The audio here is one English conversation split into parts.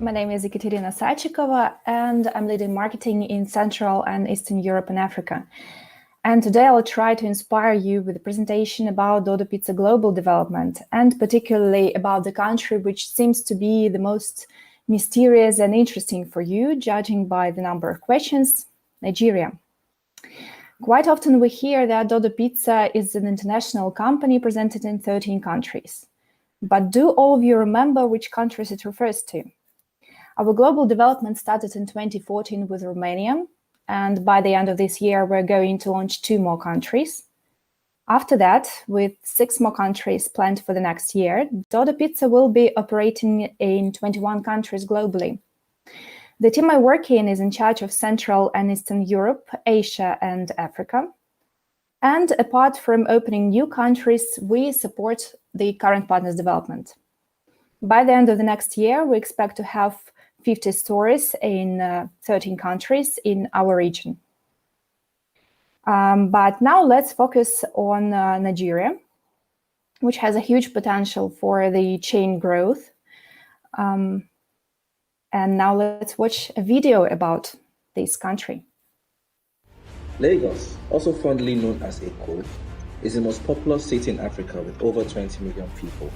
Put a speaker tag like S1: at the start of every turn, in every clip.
S1: My name is Sadchikova, and I'm leading marketing in Central and Eastern Europe and Africa. And today I'll try to inspire you with a presentation about Dodo Pizza global development, and particularly about the country which seems to be the most mysterious and interesting for you, judging by the number of questions, Nigeria. Quite often we hear that Dodo Pizza is an international company presented in 13 countries. But do all of you remember which countries it refers to? Our global development started in 2014 with Romania, and by the end of this year, we're going to launch 2 more countries. After that, with 6 more countries planned for the next year, Dodo Pizza will be operating in 21 countries globally. The team I work in is in charge of Central and Eastern Europe, Asia, and Africa. And apart from opening new countries, we support the current partners' development. By the end of the next year, we expect to have 50 stores in 13 countries in our region. But now let's focus on Nigeria, which has a huge potential for the chain growth. And now let's watch a video about this country.
S2: Lagos, also fondly known as Eko, is the most populous city in Africa with over 20 million people.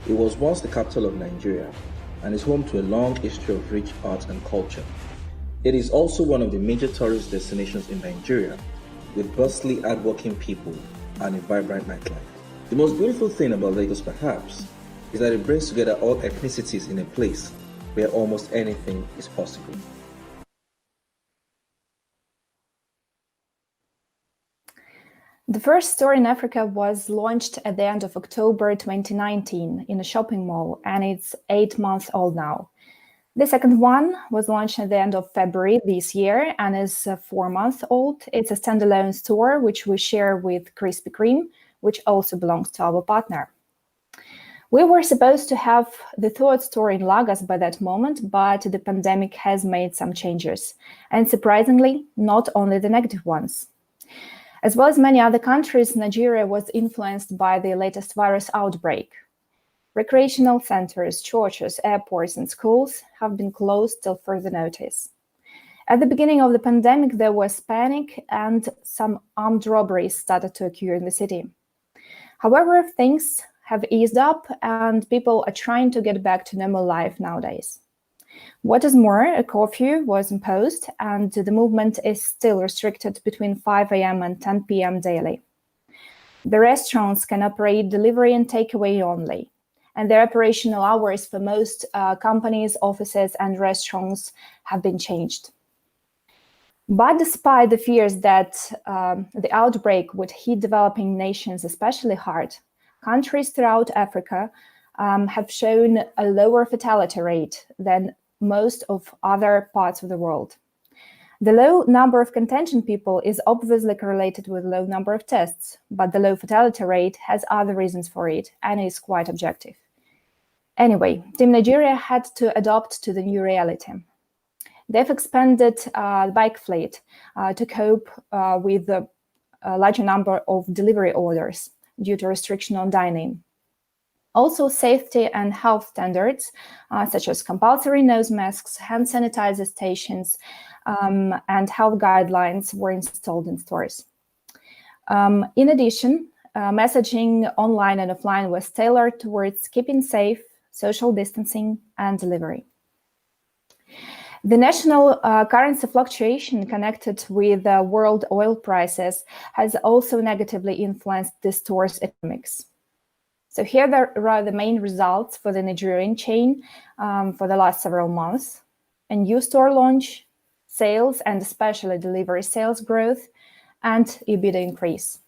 S2: It was once the capital of Nigeria and is home to a long history of rich art and culture. It is also one of the major tourist destinations in Nigeria, with bustling, hardworking people and a vibrant nightlife. The most beautiful thing about Lagos, perhaps, is that it brings together all ethnicities in a place where almost anything is possible.
S1: The first store in Africa was launched at the end of October 2019 in a shopping mall, and it's 8 months old now. The second one was launched at the end of February this year and is 4 months old. It's a standalone store which we share with Krispy Kreme, which also belongs to our partner. We were supposed to have the third store in Lagos by that moment, but the pandemic has made some changes, and surprisingly, not only the negative ones. As well as many other countries, Nigeria was influenced by the latest virus outbreak. Recreational centers, churches, airports, and schools have been closed till further notice. At the beginning of the pandemic, there was panic and some armed robberies started to occur in the city. However, things have eased up and people are trying to get back to normal life nowadays. What is more, a curfew was imposed and the movement is still restricted between 5 a.m. and 10 p.m. daily. The restaurants can operate delivery and takeaway only, and their operational hours for most companies, offices, and restaurants have been changed. But despite the fears that the outbreak would hit developing nations especially hard, countries throughout Africa have shown a lower fatality rate than most of other parts of the world. The low number of contagion people is obviously correlated with low number of tests, but the low fatality rate has other reasons for it and is quite objective. Anyway, Team Nigeria had to adapt to the new reality. They've expanded the bike fleet to cope with a larger number of delivery orders due to restriction on dining. Also, safety and health standards, such as compulsory nose masks, hand sanitizer stations, and health guidelines were installed in stores. In addition, messaging online and offline was tailored towards keeping safe, social distancing, and delivery. The national currency fluctuation connected with world oil prices has also negatively influenced the store's economics. So here there are the main results for the Nigerian chain for the last several months: a new store launch, sales and especially delivery sales growth, and EBITDA increase.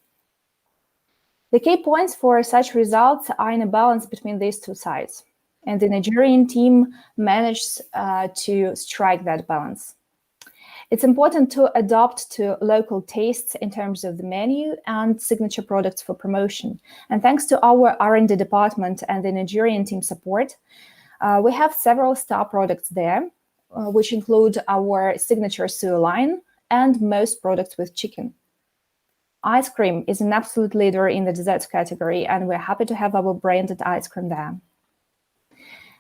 S1: The key points for such results are in a balance between these two sides, and the Nigerian team managed to strike that balance. It's important to adapt to local tastes in terms of the menu and signature products for promotion. And thanks to our R&D department and the Nigerian team support, we have several star products there, which include our signature suyo line and most products with chicken. Ice cream is an absolute leader in the desserts category, and we're happy to have our branded ice cream there.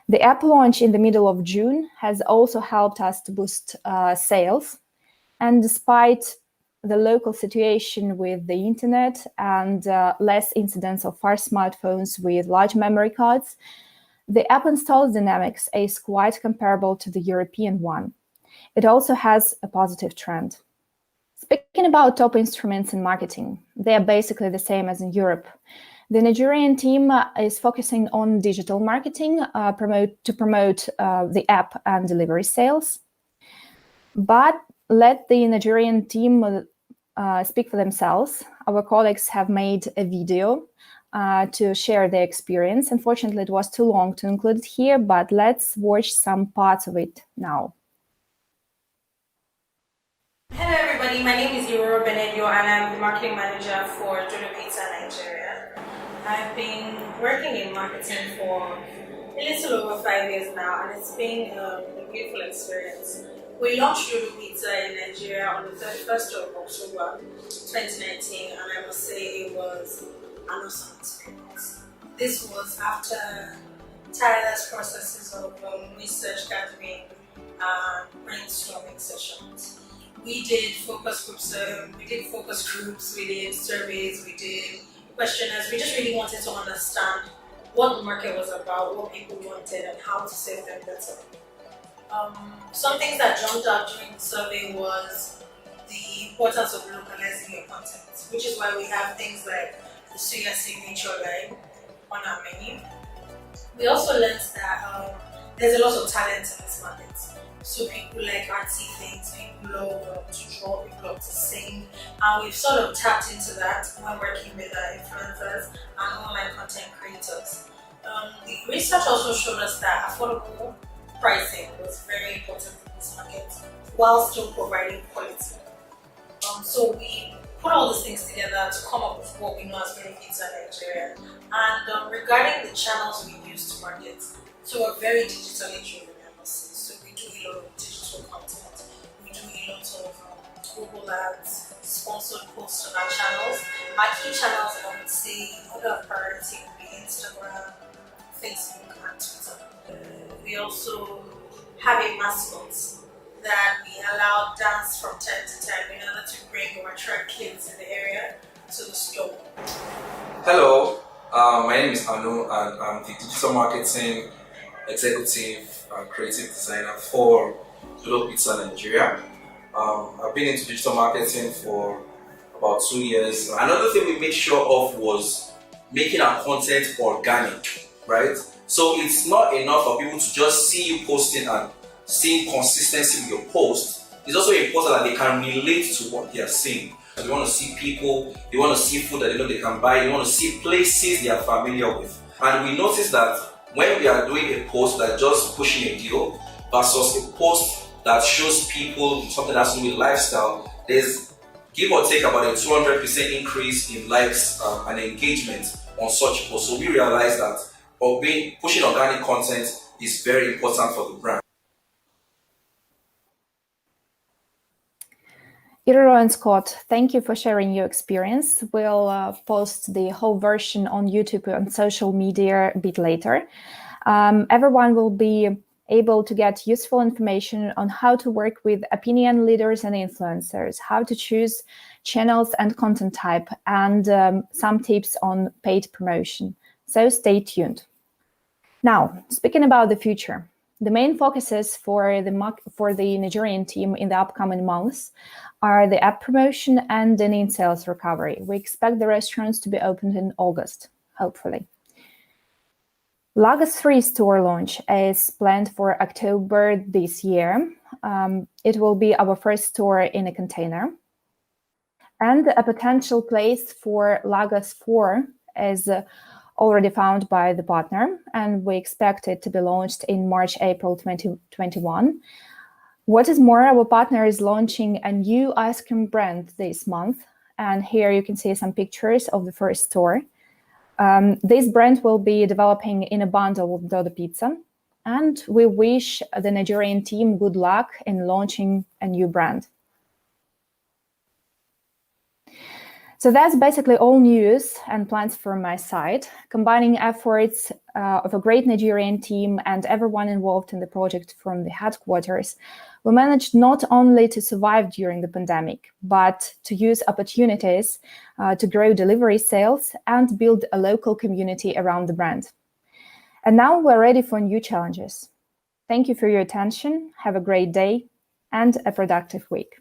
S1: The app launch in the middle of June has also helped us to boost sales. And despite the local situation with the internet and less incidence of our smartphones with large memory cards, the app install dynamics is quite comparable to the European one. It also has a positive trend. Speaking about top instruments in marketing, they are basically the same as in Europe. The Nigerian team is focusing on digital marketing to promote the app and delivery sales. But let the Nigerian team speak for themselves. Our colleagues have made a video to share their experience. Unfortunately, it was too long to include it here, but let's watch some parts of it now.
S3: Hello everybody, my name is Yoro Benedio and I'm the marketing manager for Dodo Pizza Nigeria. I've been working in marketing for a little over 5 years now and it's been a beautiful experience. We launched Dodo Pizza in Nigeria on the 31st of October 2019 and I must say it was an awesome experience. This was after tireless processes of research gathering and brainstorming sessions. We did focus groups, we did surveys, we did questionnaires. We just really wanted to understand what the market was about, what people wanted, and how to serve them better. Some things that jumped out during the survey was the importance of localizing your content, which is why we have things like the Suya signature line on our menu. We also learned that there's a lot of talent in this market. So people like artsy things, people love to draw, people love to sing, and we've sort of tapped into that when working with influencers and online content creators. The research also showed us that affordable pricing was very important in this market while still providing quality. So we put all these things together to come up with what we know as Dodo Pizza Nigeria. And regarding the channels we use to market, so we're very digitally driven. So we do a lot of digital content, we do a lot of Google ads, sponsored posts on our channels. My key channels, I would say, in order of priority would be Instagram, Facebook, and Twitter. We also have a mascot that we allow dance from time to time in order to bring or attract kids in the area to the store.
S4: Hello, my name is Anu and I'm the digital marketing executive and creative designer for Dodo Pizza Nigeria. I've been into digital marketing for about 2 years. Another thing we made sure of was making our content organic, right? So it's not enough for people to just see you posting and seeing consistency with your post. It's also important that they can relate to what they are seeing. They want to see people, they want to see food that they know they can buy, they want to see places they are familiar with. And we noticed that when we are doing a post that's just pushing a deal versus a post that shows people something that's to do with lifestyle, there's give or take about a 200% increase in likes and engagement on such posts. So we realized that pushing organic content is very important for the brand.
S1: Iroro and Scott, thank you for sharing your experience. We'll post the whole version on YouTube and social media a bit later. Everyone will be able to get useful information on how to work with opinion leaders and influencers, how to choose channels and content type, and some tips on paid promotion. So stay tuned. Now, speaking about the future, the main focuses for the Nigerian team in the upcoming months are the app promotion and the in sales recovery. We expect the restaurants to be opened in August, hopefully. Lagos 3 store launch is planned for October this year. It will be our first store in a container. And a potential place for Lagos 4 is already found by the partner, and we expect it to be launched in March-April 2021. What is more, our partner is launching a new ice cream brand this month, and here you can see some pictures of the first store. This brand will be developing in a bundle with Dodo Pizza, and we wish the Nigerian team good luck in launching a new brand. So that's basically all news and plans from my side. Combining efforts of a great Nigerian team and everyone involved in the project from the headquarters, we managed not only to survive during the pandemic, but to use opportunities to grow delivery sales and build a local community around the brand. And now we're ready for new challenges. Thank you for your attention. Have a great day and a productive week.